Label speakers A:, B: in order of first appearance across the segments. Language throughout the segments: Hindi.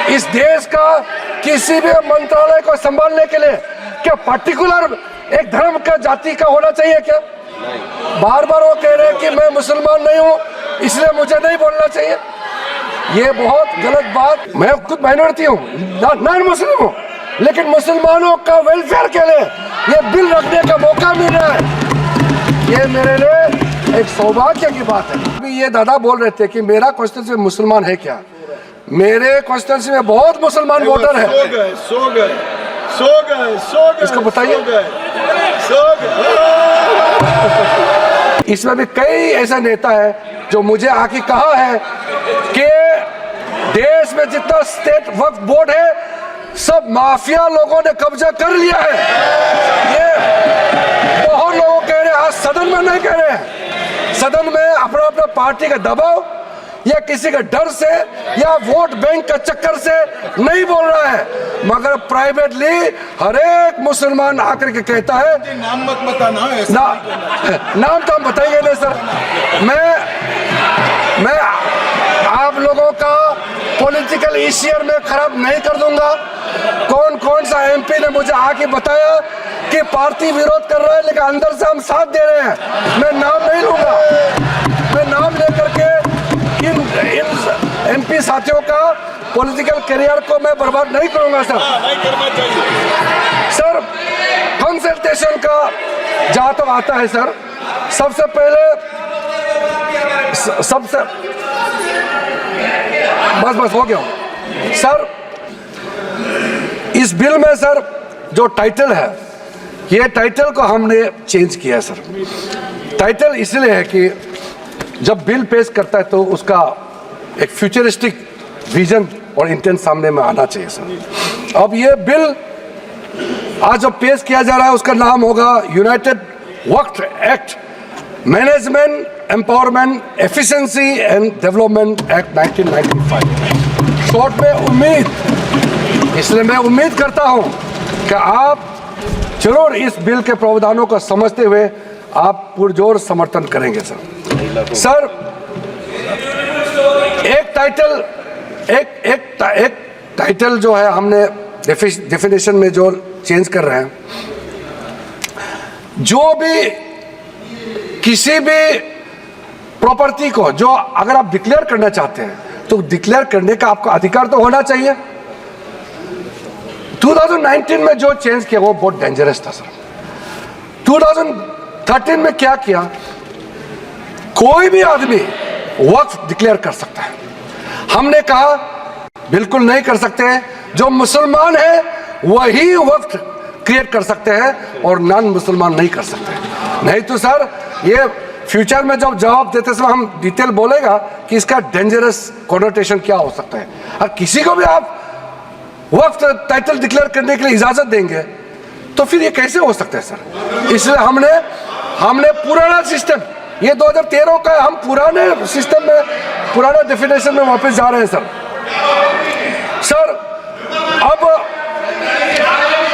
A: इस देश का किसी भी मंत्रालय को संभालने के लिए क्या पर्टिकुलर एक धर्म का जाति का होना चाहिए क्या? बार बार वो कह रहे हैं कि मैं मुसलमान नहीं हूँ इसलिए मुझे नहीं बोलना चाहिए। ये बहुत गलत बात। मैं खुद माइनॉरिटी हूँ, नॉन मुस्लिम हूँ, लेकिन मुसलमानों का वेलफेयर के लिए ये बिल रखने का मौका मिल रहा है। ये मेरे लिए एक सौभाग्य की बात है। अभी ये दादा बोल रहे थे कि मेरा कॉन्स्टिट्यूंसी में मुसलमान है क्या? मेरे कॉन्स्टिट्यूंसी में बहुत मुसलमान वोटर है।
B: सो गए।
A: इसको बताइए। इसमें भी कई ऐसा नेता है जो मुझे आके कहा है कि देश में जितना स्टेट वक्फ बोर्ड है सब माफिया लोगों ने कब्जा कर लिया है। ये बहुत लोग कह रहे हैं, आज सदन में नहीं कह रहे हैं, सदन में अपना अपना पार्टी का दबाव या किसी के डर से या वोट बैंक का चक्कर से नहीं बोल रहा है, मगर प्राइवेटली हर एक मुसलमान आकर के कहता है।
B: नाम मत बताना।
A: नाम तो हम बताएंगे नहीं सर। मैं आप लोगों का पॉलिटिकल इश्यूर में खराब नहीं कर दूंगा। कौन कौन सा एमपी ने मुझे आके बताया कि पार्टी विरोध कर रहा है लेकिन अंदर से हम साथ दे रहे हैं, मैं नाम नहीं लूंगा। मैं नाम लेकर के इन एमपी साथियों का पॉलिटिकल करियर को मैं बर्बाद नहीं करूंगा सर।
B: नहीं करना चाहिए
A: सर। कंसल्टेशन का जहां तक आता है सर, सबसे पहले बस हो गया सर। इस बिल में सर जो टाइटल है, ये टाइटल को हमने चेंज किया है सर। टाइटल इसलिए है कि जब बिल पेश करता है तो उसका एक फ्यूचरिस्टिक विजन और इंटेंट सामने में आना चाहिए सर। अब ये बिल आज जो पेश किया जा रहा है उसका नाम होगा United Waqf act management empowerment efficiency and development act 1995, short में उम्मीद। इसलिए मैं उम्मीद करता हूं कि आप जरूर इस बिल के प्रावधानों को समझते हुए आप पुरजोर समर्थन करेंगे सर। सर एक टाइटल जो है हमने डेफिनेशन में जो चेंज कर रहे हैं, जो भी किसी भी प्रॉपर्टी को जो अगर आप डिक्लेयर करना चाहते हैं तो डिक्लेयर करने का आपका अधिकार तो होना चाहिए। 2019 में जो चेंज किया वो बहुत डेंजरस था सर। 2013 में क्या किया, कोई भी आदमी वक्फ डिक्लेयर कर सकता है। हमने कहा बिल्कुल नहीं कर सकते हैं, जो मुसलमान है वही वक्फ क्रिएट कर सकते हैं और नॉन मुसलमान नहीं कर सकते। नहीं तो सर ये फ्यूचर में जब जवाब देते समय हम डिटेल बोलेगा कि इसका डेंजरस कोनोटेशन क्या हो सकता है। और किसी को भी आप वक्फ टाइटल डिक्लेयर करने के लिए इजाजत देंगे तो फिर ये कैसे हो सकता है सर। इसलिए हमने पुराना सिस्टम, ये 2013 का, हम पुराने सिस्टम में पुराने डेफिनेशन में वापस जा रहे हैं सर। अब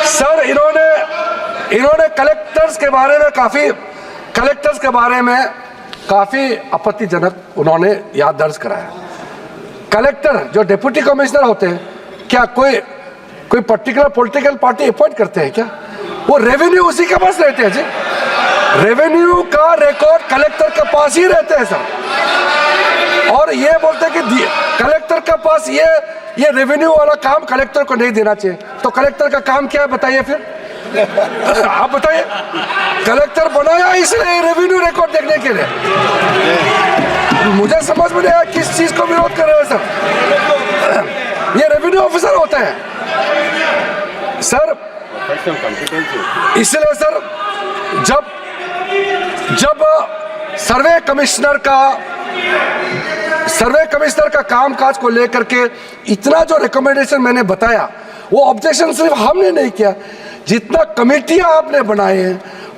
A: सर इन्होंने कलेक्टर्स के बारे में काफी आपत्तिजनक उन्होंने याद दर्ज कराया। कलेक्टर जो डिप्टी कमिश्नर होते हैं, क्या कोई पर्टिकुलर पॉलिटिकल पार्टी अपॉइंट करते हैं क्या? वो रेवेन्यू उसी के पास रहते हैं जी। रेवेन्यू का रिकॉर्ड कलेक्टर के पास ही रहते हैं सर। और ये बोलते हैं कि कलेक्टर के पास ये रेवेन्यू वाला काम कलेक्टर को नहीं देना चाहिए। तो कलेक्टर का काम क्या है बताइए फिर? आप बताइए। कलेक्टर बनाया इसलिए रेवेन्यू रिकॉर्ड देखने के लिए। मुझे समझ में नहीं आया किस चीज को विरोध कर रहे हैं सर। ये रेवेन्यू ऑफिसर होते हैं सर। इसलिए सर जब सर्वे कमिश्नर का कामकाज को लेकर के इतना जो रिकमेंडेशन मैंने बताया, वो ऑब्जेक्शन सिर्फ हमने नहीं किया, जितना कमेटियां आपने बनाए हैं,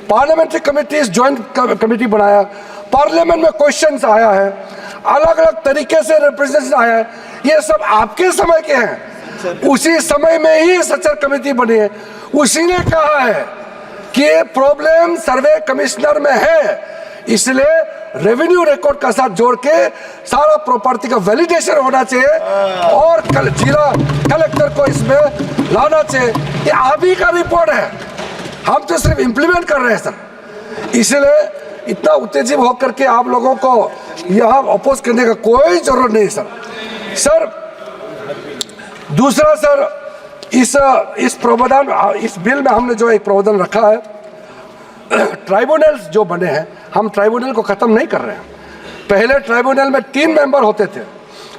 A: पार्लियामेंट्री कमेटीज, ज्वाइंट कमेटी बनाया, पार्लियामेंट में क्वेश्चंस आया है, अलग अलग तरीके से रिप्रेजेंटेशन आया है, ये सब आपके समय के हैं। उसी समय में ही सचर कमेटी बनी है। उसी ने कहा है कि प्रॉब्लम सर्वे कमिश्नर में है, इसलिए रेवेन्यू रिकॉर्ड का साथ जोड़ के सारा प्रॉपर्टी का वैलिडेशन होना चाहिए और जिला कलेक्टर को इसमें लाना चाहिए। ये अभी का रिपोर्ट है, हम तो सिर्फ इंप्लीमेंट कर रहे हैं सर। इसलिए इतना उत्तेजित होकर के आप लोगों को यहाँ अपोज करने का कोई जरूरत नहीं सर। सर दूसरा सर, इस प्रावधान, इस बिल में हमने जो एक प्रावधान रखा है, ट्राइब्यूनल्स जो बने हैं, हम ट्राइब्यूनल को खत्म नहीं कर रहे हैं। पहले ट्राइब्यूनल में 3 मेंबर होते थे,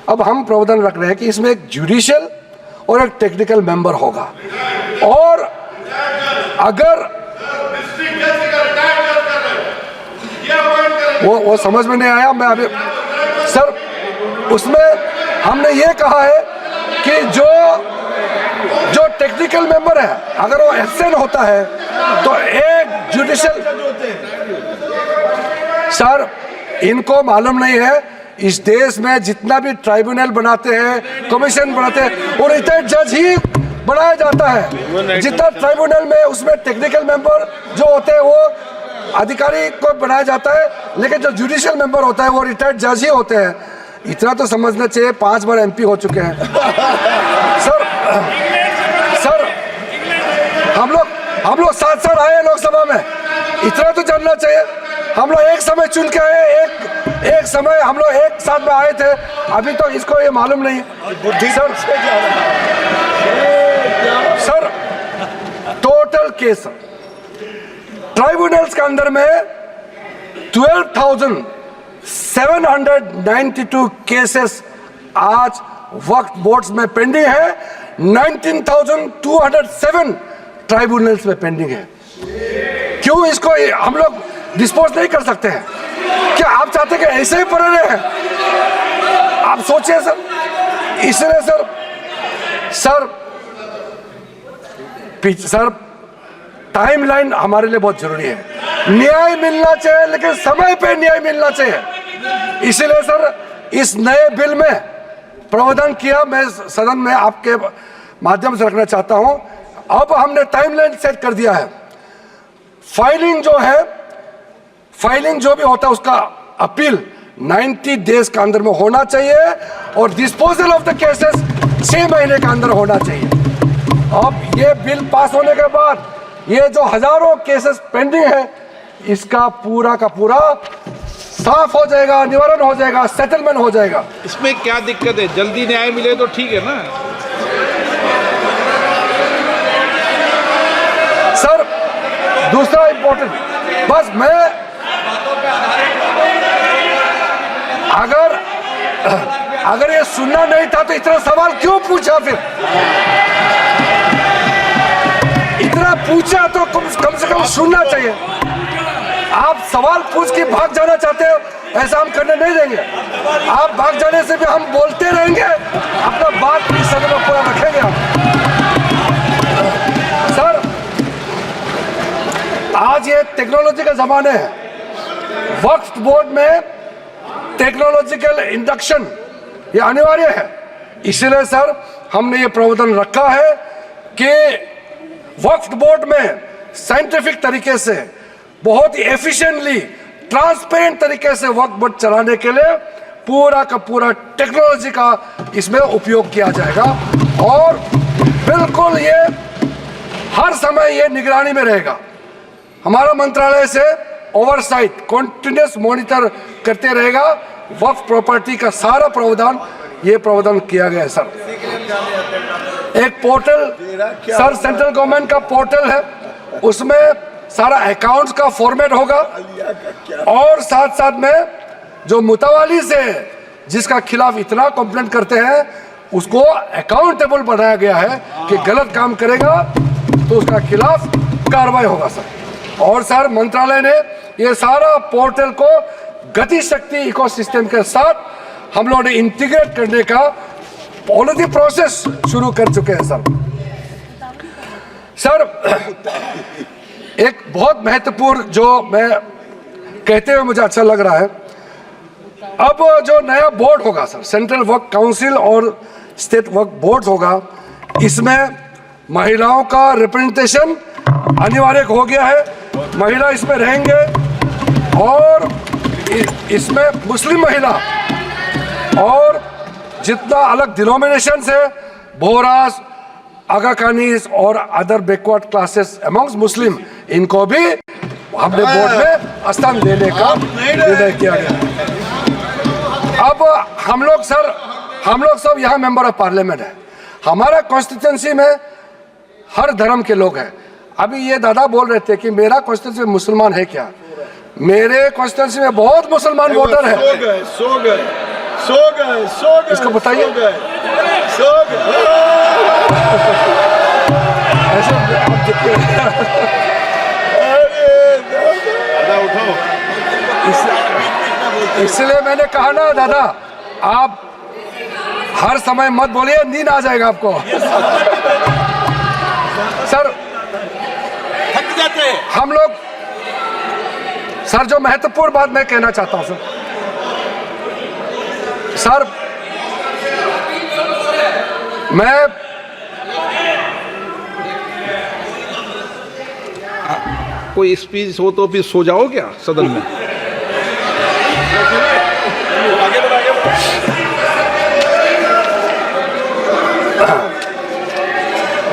A: अब हम प्रावधान रख रहे हैं कि इसमें एक जुडिशियल और एक टेक्निकल मेंबर होगा। और अगर वो समझ में नहीं आया, मैं अभी सर उसमें हमने ये कहा है कि जो टेक्निकल मेंबर है अगर वो एब्सेंट होता है तो एक जुडिशियल, सर इनको मालूम नहीं है इस देश में जितना भी ट्राइब्यूनल बनाते हैं, कमीशन बनाते हैं, और इतने जज ही बनाया जाता है। जितना ट्राइब्यूनल में उसमें टेक्निकल मेंबर जो होते हैं वो अधिकारी को बनाया जाता है, लेकिन जो जुडिशियल मेंबर होता है वो रिटायर्ड जज ही होते हैं। इतना तो समझना चाहिए, 5 बार MP हो चुके हैं सर। हम लोग 7 साल आए लोकसभा में, इतना तो जानना चाहिए। हम लोग एक समय चुन के आए, एक समय हम लोग एक साथ में आए थे, अभी तो इसको ये मालूम नहीं सर। टोटल केस ट्राइब्यूनल्स के अंदर में 12,792 केसेस आज वक्फ बोर्ड्स में पेंडिंग है, 19,207 ट्राइब्यूनल्स में पेंडिंग है। क्यों इसको हम लोग डिस्पोज नहीं कर सकते हैं? क्या आप चाहते हैं कि ऐसे ही पड़े रहे? आप सोचिए सर। इसलिए सर टाइमलाइन हमारे लिए बहुत जरूरी है। न्याय मिलना चाहिए, लेकिन समय पे न्याय मिलना चाहिए। इसलिए सर इस नए बिल में प्रावधान किया, मैं सदन में आपके माध्यम से रखना चाहता हूं। अब हमने टाइमलाइन सेट कर दिया है। फाइलिंग जो भी होता है उसका अपील 90 डेज के अंदर में होना चाहिए और डिस्पोजल ऑफ द केसेस 6 महीने के अंदर होना चाहिए। अब ये बिल पास होने के बाद ये जो हजारों केसेस पेंडिंग है, इसका पूरा का पूरा साफ हो जाएगा, निवारण हो जाएगा, सेटलमेंट हो जाएगा।
C: इसमें क्या दिक्कत है? जल्दी न्याय मिले तो ठीक है ना
A: सर। दूसरा इम्पोर्टेंट, बस मैं अगर ये सुनना नहीं था तो इतना सवाल क्यों पूछा? फिर इतना पूछा तो कम से कम सुनना चाहिए। आप सवाल पूछ के भाग जाना चाहते हो, ऐसा हम करने नहीं देंगे। आप भाग जाने से भी हम बोलते रहेंगे, अपना बात भी सदन में पूरा रखेंगे हम। सर आज ये टेक्नोलॉजी का जमाना है, वक्फ बोर्ड में टेक्नोलॉजिकल इंडक्शन ये अनिवार्य है। इसलिए सर हमने ये प्रावधान रखा है कि वक्फ बोर्ड में साइंटिफिक तरीके से, बहुत ही एफिशिएंटली, ट्रांसपेरेंट तरीके से वक्फ बोर्ड चलाने के लिए पूरा का पूरा टेक्नोलॉजी का इसमें उपयोग किया जाएगा और बिल्कुल ये हर समय ये निगरानी में रहेगा। हमारा मंत्रालय से ओवरसाइट, कॉन्टिन्यूस मॉनिटर करते रहेगा। वक्फ प्रॉपर्टी का सारा प्रावधान ये प्रावधान किया गया है सर। एक पोर्टल सर, सेंट्रल गवर्नमेंट का पोर्टल है, उसमें सारा अकाउंट्स का फॉर्मेट होगा और साथ साथ में जो मुतवाली से जिसका खिलाफ इतना कंप्लेंट करते हैं उसको अकाउंटेबल बनाया गया है कि गलत काम करेगा तो उसका खिलाफ कार्रवाई होगा सर। और सर मंत्रालय ने ये सारा पोर्टल को गति शक्ति इकोसिस्टम के साथ हम लोगों ने इंटीग्रेट करने का पॉलिसी प्रोसेस शुरू कर चुके हैं सर। एक बहुत महत्वपूर्ण जो मैं कहते हुए मुझे अच्छा लग रहा है, अब जो नया बोर्ड होगा सर, सेंट्रल वक्फ काउंसिल और स्टेट वक्फ बोर्ड होगा, इसमें महिलाओं का रिप्रेजेंटेशन अनिवार्य हो गया है। महिला इसमें रहेंगे और इसमें मुस्लिम महिला और जितना अलग डिनोमिनेशन है, बोहरास, आगा खानीज और अदर बैकवर्ड क्लासेस अमंग्स मुस्लिम, इनको भी हमने बोर्ड में स्थान देने का निर्णय किया गया। अब हम लोग सब यहाँ मेंबर ऑफ पार्लियामेंट है। हमारा कॉन्स्टिट्यूंसी में हर धर्म के लोग हैं। अभी ये दादा बोल रहे थे कि मेरा कॉन्स्टिट्यूंसी में मुसलमान है क्या? मेरे कॉन्स्टिट्यूंसी में बहुत मुसलमान वोटर है।
B: सो गए।
A: इसको बताइए। ऐसे आप देखते हैं।
C: उठाओ।
A: इसलिए मैंने कहा ना दादा, आप हर समय मत बोलिए, नींद आ जाएगा आपको। सर
B: थक जाते हैं
A: हम लोग, सर जो महत्वपूर्ण बात मैं कहना चाहता हूं सर, मैं
C: कोई स्पीच हो तो फिर सो जाओ क्या सदन में?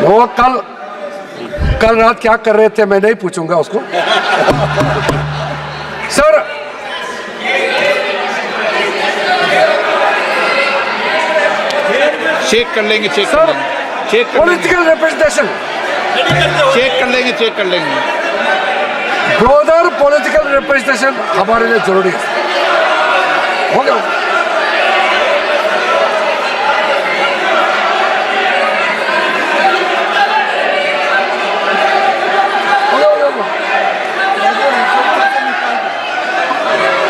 A: वो कल रात क्या कर रहे थे मैं नहीं पूछूंगा उसको। सर
C: चेक कर लेंगे,
A: सर पॉलिटिकल रिप्रेजेंटेशन,
C: चेक कर लेंगे।
A: ब्रोदर पॉलिटिकल रिप्रेजेंटेशन हमारे लिए जरूरी है। हो गया।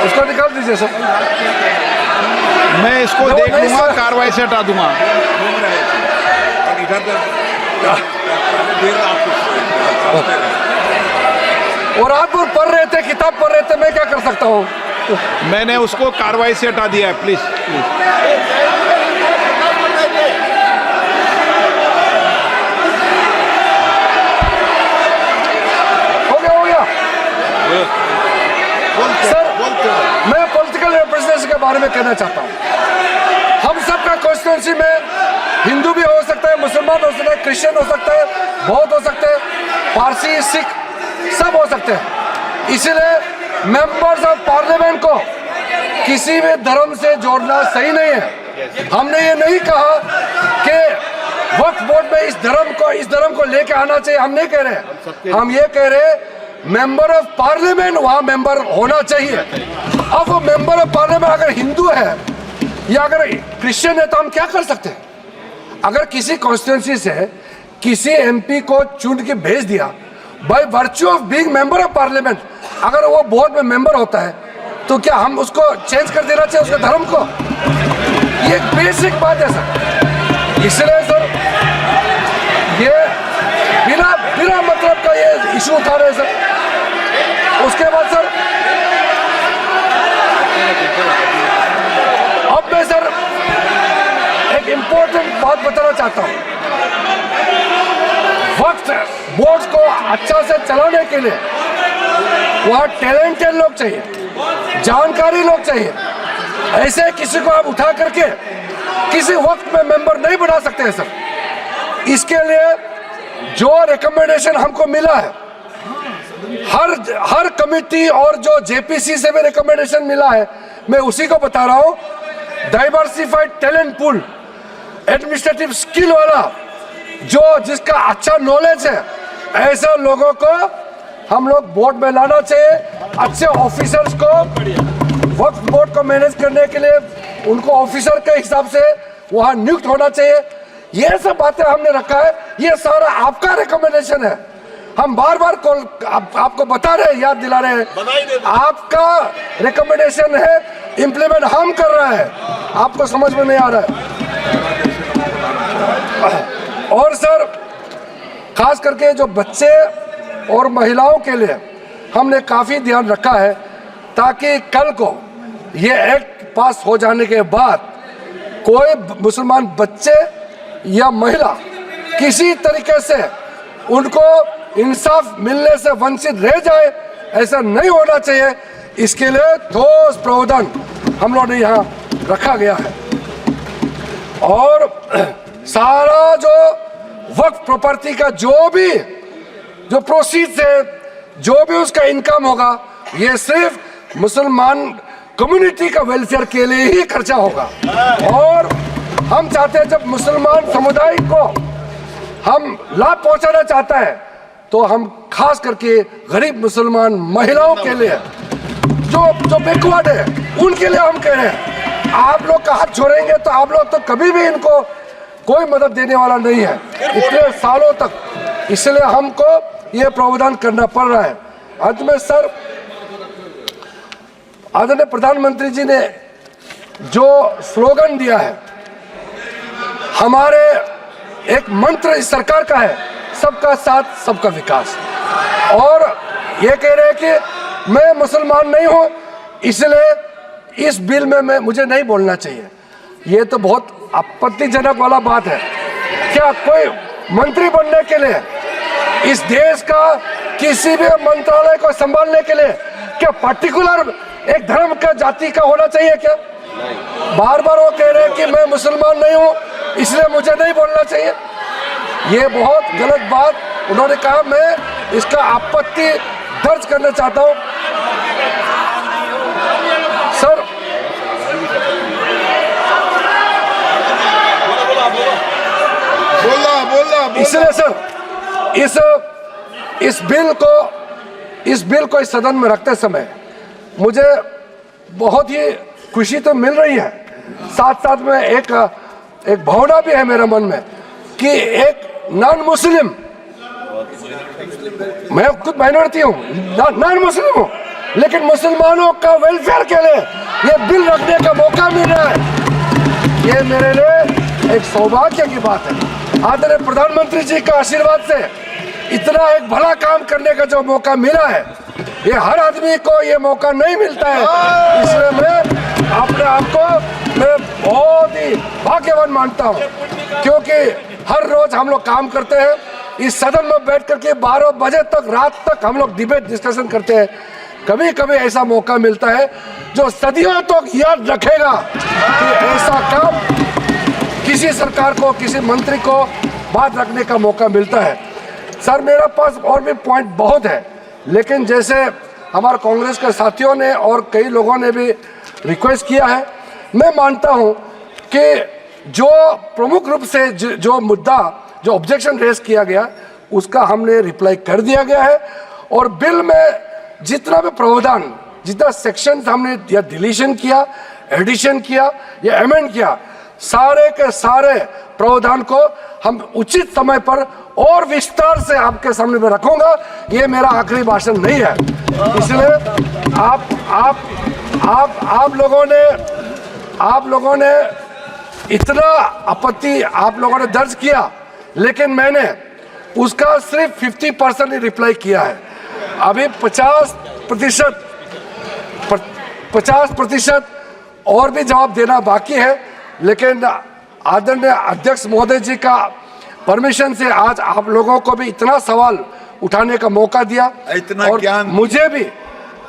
A: उसको निकाल दीजिए सर।
C: मैं इसको देख लूंगा, कार्रवाई से हटा दूंगा।
A: और रात भर पढ़ रहे थे, किताब पढ़ रहे थे, मैं क्या कर सकता हूँ?
C: मैंने उसको कार्रवाई से हटा दिया है। प्लीज
A: हो गया। सर मैं पॉलिटिकल रिप्रेजेंटेशन के बारे में कहना चाहता हूँ। हम सबका कॉन्स्टिट्यूंसी में हिंदू भी हो सकता है, मुसलमान हो सकता है, क्रिश्चियन हो सकता है, बौद्ध हो सकते हैं, पारसी, सिख सब हो सकते हैं। इसलिए मेंबर्स ऑफ पार्लियामेंट को किसी भी धर्म से जोड़ना सही नहीं है। हमने ये नहीं कहा कि वक्फ बोर्ड में इस धर्म को लेके आना चाहिए, हम नहीं कह रहे। हम ये कह रहे मेंबर ऑफ पार्लियामेंट वहां मेंबर होना चाहिए। अब वो मेंबर ऑफ पार्लियामेंट अगर हिंदू है या अगर क्रिश्चियन है तो हम क्या कर सकते हैं? अगर किसी कॉन्स्टिट्यूंसी से किसी एमपी को चुन के भेज दिया by virtue of being member of parliament, अगर वो बोर्ड में मेंबर होता है तो क्या हम उसको चेंज कर देना चाहिए उसके धर्म को? ये एक बेसिक बात है सर। इसलिए सर ये बिना मतलब का ये इशू उठा रहे हैं सर। उसके बाद सर अब मैं सर एक इंपॉर्टेंट बात बताना चाहता हूं। वक्त बोर्ड को अच्छा से चलाने के लिए वहां टैलेंटेड लोग चाहिए, जानकारी लोग चाहिए। ऐसे किसी को आप उठा करके किसी वक्त में मेंबर नहीं बना सकते हैं सर। इसके लिए जो रिकमेंडेशन हमको मिला है, हर कमिटी और जो जेपीसी से भी रिकमेंडेशन मिला है, मैं उसी को बता रहा हूं। Diversified talent pool, administrative skill वाला, जिसका अच्छा नॉलेज है, ऐसे लोगों को हम लोग बोर्ड में लाना चाहिए। अच्छे ऑफिसर्स को वक्फ बोर्ड को मैनेज करने के लिए उनको ऑफिसर के हिसाब से वहां नियुक्त होना चाहिए। ये सब बातें हमने रखा है। ये सारा आपका रिकमेंडेशन है। हम बार बार आपको बता रहे हैं, याद दिला रहे हैं, आपका रिकमेंडेशन है, इंप्लीमेंट हम कर रहे हैं। आपको समझ में नहीं आ रहा है। और सर खास करके जो बच्चे और महिलाओं के लिए हमने काफी ध्यान रखा है, ताकि कल को ये एक्ट पास हो जाने के बाद कोई मुसलमान बच्चे या महिला किसी तरीके से उनको इंसाफ मिलने से वंचित रह जाए, ऐसा नहीं होना चाहिए। इसके लिए ठोस प्रावधान हम लोगों ने यहाँ रखा गया है। और सारा जो वक्फ प्रॉपर्टी का जो प्रोसीड्स है, जो भी उसका इनकम होगा, ये सिर्फ मुसलमान कम्युनिटी का वेलफेयर के लिए ही खर्चा होगा। और हम चाहते हैं जब मुसलमान समुदाय को हम लाभ पहुंचाना चाहता है तो हम खास करके गरीब मुसलमान महिलाओं के लिए जो बैकवर्ड है उनके लिए हम कह रहे हैं, आप लोग का हाथ छोड़ेंगे तो आप लोग तो कभी भी इनको कोई मदद देने वाला नहीं है इतने सालों तक, इसलिए हमको ये प्रावधान करना पड़ रहा है। अंत में सर, आदरणीय प्रधानमंत्री जी ने जो स्लोगन दिया है, हमारे एक मंत्र इस सरकार का है, सबका साथ सबका विकास, और ये कह रहे हैं कि मैं मुसलमान नहीं हूं इसलिए इस बिल में मुझे नहीं बोलना चाहिए। ये तो बहुत आपत्तिजनक वाला बात है। क्या कोई मंत्री बनने के लिए, इस देश का किसी भी मंत्रालय को संभालने के लिए क्या पर्टिकुलर एक धर्म का, जाति का होना चाहिए क्या? बार बार वो कह रहे हैं कि मैं मुसलमान नहीं हूं इसलिए मुझे नहीं बोलना चाहिए। ये बहुत गलत बात उन्होंने कहा, मैं इसका आपत्ति दर्ज करना चाहता हूं। सर,
B: बोला
A: इसलिए सर इस बिल को इस सदन में रखते समय मुझे बहुत ही खुशी तो मिल रही है, साथ साथ में एक भावना भी है मेरे मन में कि एक नॉन मुस्लिम, मैं खुद माइनॉरिटी हूँ, नॉन मुस्लिम हूँ, लेकिन मुसलमानों का वेलफेयर के लिए ये बिल रखने का मौका मिल रहा है। ये मेरे लिए एक सौभाग्य की बात है। आदरणीय प्रधानमंत्री जी का आशीर्वाद से इतना एक भला काम करने का जो मौका मिला है, ये हर आदमी को ये मौका नहीं मिलता है, इसलिए मैं अपने आप को मैं बहुत ही भाग्यवान मानता हूँ, क्योंकि हर रोज हम लोग काम करते हैं, इस सदन में बैठ करके 12 बजे तक, रात तक हम लोग डिबेट डिस्कशन करते हैं। कभी कभी ऐसा मौका मिलता है जो सदियों तक याद रखेगा कि ऐसा काम किसी सरकार को, किसी मंत्री को बात रखने का मौका मिलता है। सर, मेरे पास और भी पॉइंट बहुत है, लेकिन जैसे हमारे कांग्रेस के साथियों ने और कई लोगों ने भी रिक्वेस्ट किया है, मैं मानता हूं कि जो प्रमुख रूप से जो मुद्दा, जो ऑब्जेक्शन रेज किया गया, उसका हमने रिप्लाई कर दिया गया है। और बिल में जितना भी प्रावधान, जितना सेक्शन हमने या डिलीशन किया, एडिशन किया या अमेंड किया, सारे के सारे प्रावधान को हम उचित समय पर और विस्तार से आपके सामने में रखूंगा। ये मेरा आखिरी भाषण नहीं है, इसलिए आप लोगों ने इतना आपत्ति आप लोगों ने दर्ज किया, लेकिन मैंने उसका सिर्फ 50% ही रिप्लाई किया है। अभी 50% और भी जवाब देना बाकी है, लेकिन आदरणीय अध्यक्ष महोदय जी का परमिशन से आज आप लोगों को भी इतना सवाल उठाने का मौका दिया,
B: इतना
A: और
B: ज्ञान
A: मुझे भी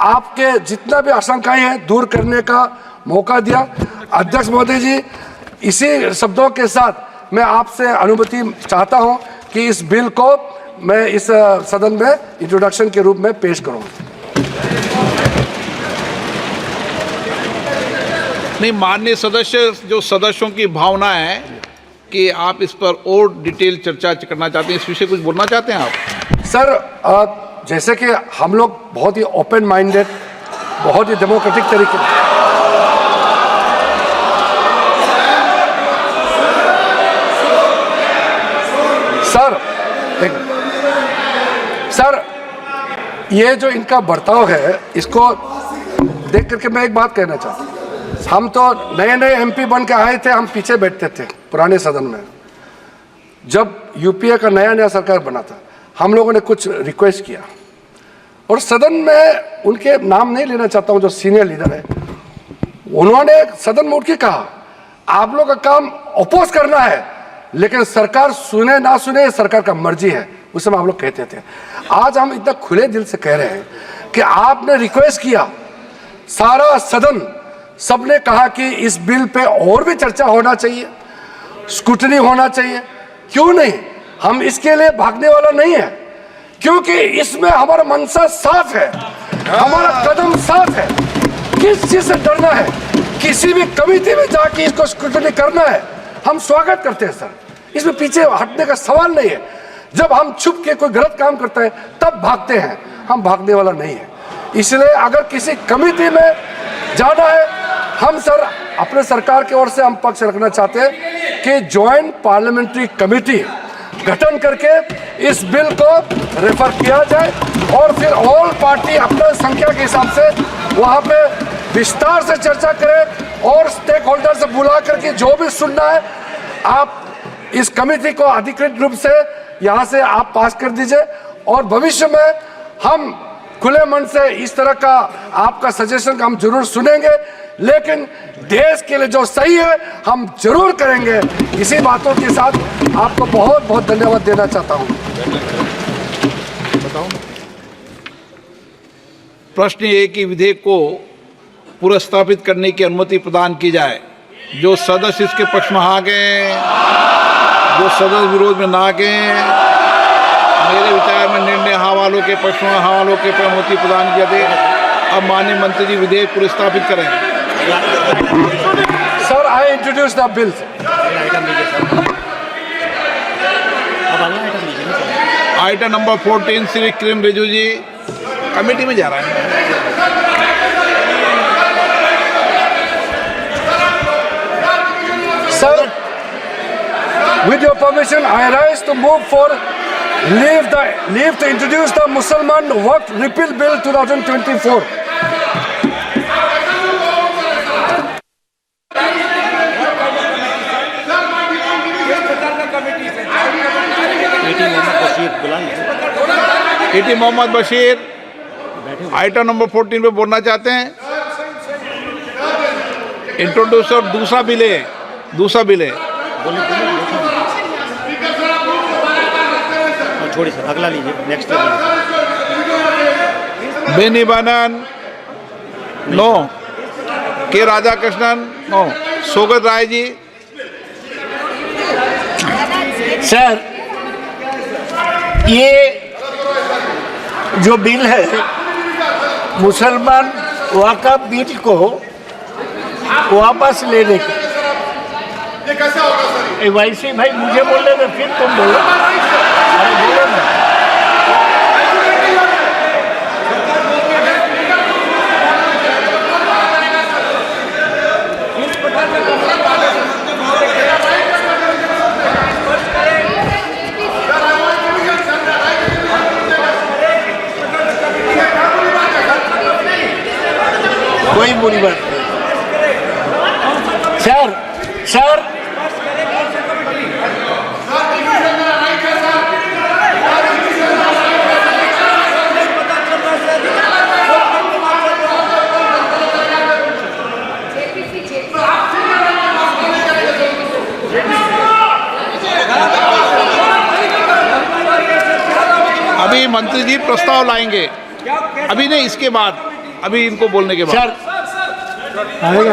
A: आपके जितना भी आशंकाएं हैं दूर करने का मौका दिया। अध्यक्ष महोदय जी, इसी शब्दों के साथ मैं आपसे अनुमति चाहता हूं कि इस बिल को मैं इस सदन में इंट्रोडक्शन के रूप में पेश करूं।
C: नहीं, माननीय सदस्य, जो सदस्यों की भावना है कि आप इस पर और डिटेल चर्चा करना चाहते हैं, इस विषय कुछ बोलना चाहते हैं आप?
A: सर, जैसे कि हम लोग बहुत ही ओपन माइंडेड, बहुत ही डेमोक्रेटिक तरीके सर, ये जो इनका बर्ताव है, इसको देख करके मैं एक बात कहना चाहता हूँ। हम तो नए एमपी बन के आए थे, हम पीछे बैठते थे पुराने सदन में। जब यूपीए का नया सरकार बना था, हम लोगों ने कुछ रिक्वेस्ट किया, और सदन में उनके नाम नहीं लेना चाहता हूं, जो सीनियर लीडर है, उन्होंने सदन में उठ के कहा, आप लोग का काम अपोज करना है, लेकिन सरकार सुने ना सुने सरकार का मर्जी है, उस समय हम लोग कहते थे। आज हम इतना खुले दिल से कह रहे हैं कि आपने रिक्वेस्ट किया सारा सदन सबने कहा कि इस बिल पे और भी चर्चा होना चाहिए, स्क्रूटनी होना चाहिए। क्यों नहीं, हम इसके लिए भागने वाला नहीं है, क्योंकि इसमें हमारा मंशा साफ है, हमारा कदम साफ है। किस चीज से डरना है? किसी भी कमेटी में जाके इसको स्क्रूटनी करना है, हम स्वागत करते हैं सर, इसमें पीछे हटने का सवाल नहीं है। जब हम छुप के कोई गलत काम करता है तब भागते हैं, हम भागने वाला नहीं है। इसलिए अगर किसी कमेटी में जाना है, हम सर अपने सरकार की ओर से हम पक्ष रखना चाहते हैं कि ज्वाइंट पार्लियामेंट्री कमेटी गठन करके इस बिल को रेफर किया जाए और फिर ऑल पार्टी अपने संख्या के हिसाब से वहाँ पे विस्तार से चर्चा करें और स्टेक होल्डर से बुला करके जो भी सुनना है आप इस कमेटी को अधिकृत रूप से यहाँ से आप पास कर दीजिए। और भविष्य में हम खुले मन से इस तरह का आपका सजेशन हम जरूर सुनेंगे, लेकिन देश के लिए जो सही है हम जरूर करेंगे। इसी बातों के साथ आपको बहुत बहुत धन्यवाद देना चाहता हूँ।
C: प्रश्न ये कि विधेयक को पुनर्स्थापित करने की अनुमति प्रदान की जाए। जो सदस्य इसके पक्ष में आ गए, जो सदस्य विरोध में ना गए, मेरे विचार में निर्णय हाँ वालों के पक्ष में, हाँ वालों के अनुमति प्रदान किया दे। अब माननीय मंत्री जी विधेयक पुनर्स्थापित करें।
A: Sir, I introduce the bill.
C: Item number 14 Shri Kiren Rijiju ji committee में जा रहा है।
A: Sir, with your permission, I rise to move for leave to introduce the Mussalman Waqf Repeal Bill 2024.
C: ET Mohammed Basheer item number 14 पे बोलना चाहते हैं। इंट्रोड्यूसर दूसरा बिल है, दूसरा बिल है।
D: छोड़िए सर, अगला लीजिए, नेक्स्ट
C: बेनी बानन नो, के राधा कृष्णन नो, सोगत राय जी।
D: सर, ये जो बिल है मुसलमान वक़्फ़ बिल को वापस लेने के,
B: ये कैसा होगा सर?
D: वैसे भाई मुझे बोलने में फिर तुम बोलो, अरे बोलो ना। कोई बुरी बात नहीं सर। सर,
C: अभी मंत्री जी प्रस्ताव लाएंगे, अभी नहीं, इसके बाद, अभी इनको बोलने के बाद
D: सर आएगा।